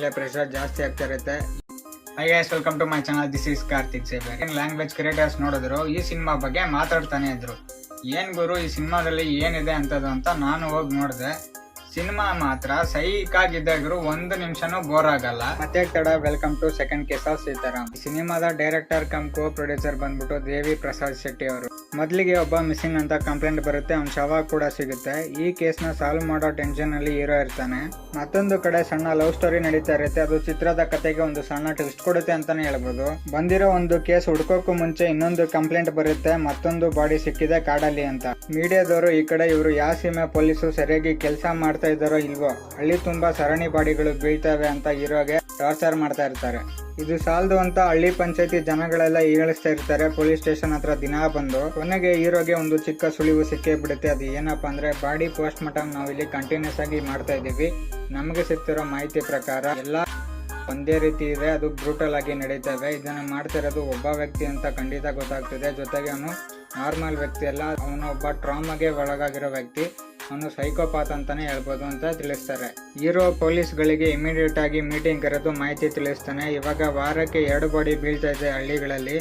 ಮೇಲೆ ಪ್ರೆಷರ್ ಜಾಸ್ತಿ ಆಗ್ತಾ ಇರುತ್ತೆ. Hi guys, welcome to my channel. This is Karthik ಸೇಬರ್. ಲ್ಯಾಂಗ್ವೇಜ್ ಕ್ರಿಯೇಟರ್ಸ್ ನೋಡಿದ್ರು ಈ ಸಿನಿಮಾ ಬಗ್ಗೆ ಮಾತಾಡ್ತಾನೆ ಇದ್ರು. ಏನ್ ಗುರು ಈ ಸಿನಿಮಾದಲ್ಲಿ ಏನಿದೆ ಅಂತದ್ದು ಅಂತ ನಾನು ಹೋಗಿ ನೋಡಿದೆ. ಸಿನಿಮಾ ಮಾತ್ರ ಸೈಕ್ ಆಗಿದ್ದಾಗ್ರು ಒಂದು ನಿಮಿಷನೂ ಬೋರ್ ಆಗಲ್ಲ. ಮತ್ತೆ ತಡ, welcome to second case of Sitaram. ಸಿನಿಮಾದ ಡೈರೆಕ್ಟರ್ ಕಮ್ ಕೋ ಪ್ರೊಡ್ಯೂಸರ್ ಬಂದ್ಬಿಟ್ಟು ದೇವಿ ಪ್ರಸಾದ್ ಶೆಟ್ಟಿ ಅವರು. ಮೊದಲಿಗೆ ಒಬ್ಬ ಮಿಸ್ಸಿಂಗ್ ಅಂತ ಕಂಪ್ಲೇಂಟ್ ಬರುತ್ತೆ, ಅವ್ನ ಶವ ಕೂಡ ಸಿಗುತ್ತೆ. ಈ ಕೇಸ್ ನ ಸಾಲ್ವ್ ಮಾಡೋ ಟೆನ್ಷನ್ ಅಲ್ಲಿ ಹೀರೋ ಇರ್ತಾನೆ. ಮತ್ತೊಂದು ಕಡೆ ಸಣ್ಣ ಲವ್ ಸ್ಟೋರಿ ನಡೀತಾ ಇರುತ್ತೆ. ಅದು ಚಿತ್ರದ ಕತೆಗೆ ಒಂದು ಸಣ್ಣ ಟ್ವಿಸ್ಟ್ ಕೊಡುತ್ತೆ ಅಂತಾನೆ ಹೇಳ್ಬೋದು. ಬಂದಿರೋ ಒಂದು ಕೇಸ್ ಹುಡ್ಕೋಕ್ಕೂ ಮುಂಚೆ ಇನ್ನೊಂದು ಕಂಪ್ಲೇಂಟ್ ಬರುತ್ತೆ, ಮತ್ತೊಂದು ಬಾಡಿ ಸಿಕ್ಕಿದೆ ಕಾಡಲ್ಲಿ ಅಂತ. ಮೀಡಿಯಾದವರು ಈ ಕಡೆ ಇವರು ಯಾವ ಸೀಮೆ ಪೊಲೀಸು ಸರಿಯಾಗಿ ಕೆಲಸ ಮಾಡ್ತಾ ಇದ್ದಾರೋ ಇಲ್ವೋ, ಹಳ್ಳಿ ತುಂಬಾ ಸರಣಿ ಬಾಡಿಗಳು ಬೀಳ್ತವೆ ಅಂತ ಹೀರೋಗೆ ಟಾರ್ಚರ್ ಮಾಡ್ತಾ ಇರ್ತಾರೆ. ಇದು ಸಾಲದು ಅಂತ ಹಳ್ಳಿ ಪಂಚಾಯತಿ ಜನಗಳೆಲ್ಲ ಹೀಗಳಿಸ್ತಾ ಇರ್ತಾರೆ ಪೊಲೀಸ್ ಸ್ಟೇಷನ್ ಹತ್ರ ದಿನ ಬಂದು. ಕೊನೆಗೆ ಹೀರೋಗೆ ಒಂದು ಚಿಕ್ಕ ಸುಳಿವು ಸಿಕ್ಕೇ ಬಿಡುತ್ತೆ. ಅದು ಏನಪ್ಪಾ ಅಂದ್ರೆ, ಬಾಡಿ ಪೋಸ್ಟ್ ಮಾರ್ಟಮ್ ನಾವು ಇಲ್ಲಿ ಕಂಟಿನ್ಯೂಸ್ ಆಗಿ ಮಾಡ್ತಾ ಇದೀವಿ. ನಮಗೆ ಸಿಗ್ತಿರೋ ಮಾಹಿತಿ ಪ್ರಕಾರ ಎಲ್ಲ ಒಂದೇ ರೀತಿ ಇದೆ, ಅದು ಬ್ರೂಟಲ್ ಆಗಿ ನಡೀತವೆ. ಇದನ್ನ ಮಾಡ್ತಿರೋದು ಒಬ್ಬ ವ್ಯಕ್ತಿ ಅಂತ ಖಂಡಿತ ಗೊತ್ತಾಗ್ತಿದೆ. ಜೊತೆಗೆ ಅವನು ನಾರ್ಮಲ್ ವ್ಯಕ್ತಿ ಅಲ್ಲ, ಅವನು ಒಬ್ಬ ಟ್ರಾಮಾಗೆ ಒಳಗಾಗಿರೋ ವ್ಯಕ್ತಿ. ಅವನು ಸೈಕೋಪಾತ್ ಅಂತಾನೆ ಹೇಳ್ಬೋದು ಅಂತ ತಿಳಿಸ್ತಾರೆ. ಹೀರೋ ಪೊಲೀಸ್ಗಳಿಗೆ ಇಮಿಡಿಯೇಟ್ ಆಗಿ ಮೀಟಿಂಗ್ ಕರೆದು ಮಾಹಿತಿ ತಿಳಿಸ್ತಾನೆ. ಇವಾಗ ವಾರಕ್ಕೆ 2 ಬಾಡಿ ಬೀಳ್ತಾ ಇದೆ ಹಳ್ಳಿಗಳಲ್ಲಿ.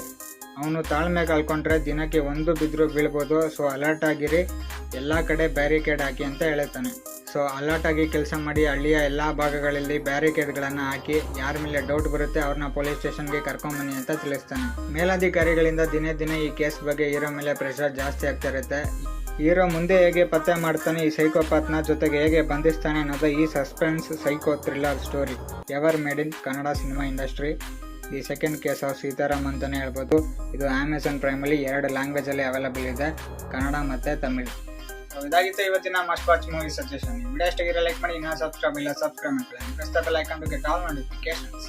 ಅವನು ತಾಳ್ಮೆ ಕಳ್ಕೊಂಡ್ರೆ ದಿನಕ್ಕೆ 1 ಬಿದ್ದರೂ ಬೀಳ್ಬೋದು. ಸೊ ಅಲರ್ಟ್ ಆಗಿರಿ, ಎಲ್ಲ ಕಡೆ ಬ್ಯಾರಿಕೇಡ್ ಹಾಕಿ ಅಂತ ಹೇಳ್ತಾನೆ. ಸೊ ಅಲರ್ಟ್ ಆಗಿ ಕೆಲಸ ಮಾಡಿ ಹಳ್ಳಿಯ ಎಲ್ಲ ಭಾಗಗಳಲ್ಲಿ ಬ್ಯಾರಿಕೇಡ್ಗಳನ್ನು ಹಾಕಿ, ಯಾರ ಮೇಲೆ ಡೌಟ್ ಬರುತ್ತೆ ಅವ್ರನ್ನ ಪೊಲೀಸ್ ಸ್ಟೇಷನ್ಗೆ ಕರ್ಕೊಂಬನ್ನಿ ಅಂತ ತಿಳಿಸ್ತಾನೆ. ಮೇಲಧಿಕಾರಿಗಳಿಂದ ದಿನೇ ದಿನೇ ಈ ಕೇಸ್ ಬಗ್ಗೆ ಹೀರೋ ಮೇಲೆ ಪ್ರೆಷರ್ ಜಾಸ್ತಿ ಆಗ್ತಾ ಇರುತ್ತೆ. ಹೀರೋ ಮುಂದೆ ಹೇಗೆ ಪತ್ತೆ ಮಾಡ್ತಾನೆ ಈ ಸೈಕೋಪಾತ್ನ, ಜೊತೆಗೆ ಹೇಗೆ ಬಂಧಿಸ್ತಾನೆ ಅನ್ನೋದು ಈ suspense psycho thriller story ever made in Kannada cinema industry. The second case of Sitaram ಅಂತಾನೆ ಹೇಳ್ಬೋದು. ಇದು ಅಮೆಜಾನ್ ಪ್ರೈಮಲ್ಲಿ 2 ಲ್ಯಾಂಗ್ವೇಜ್ ಅಲ್ಲಿ ಅವೈಲಬಲ್ ಇದೆ, ಕನ್ನಡ ಮತ್ತೆ ತಮಿಳ್. ಇದಾಗಿತ್ತು ಇವತ್ತಿನ must watch movie suggestion. Video ಇಷ್ಟ ಆಗಿರೋ ಲೈಕ್ ಮಾಡಿ, ಇನ್ನೂ ಸಬ್ಸ್ಕ್ರೈಬ್ ಇಲ್ಲ ಸಬ್ಸ್ಕ್ರೈಬ್ ಮಾಡಿ, press the bell icon to get all notifications.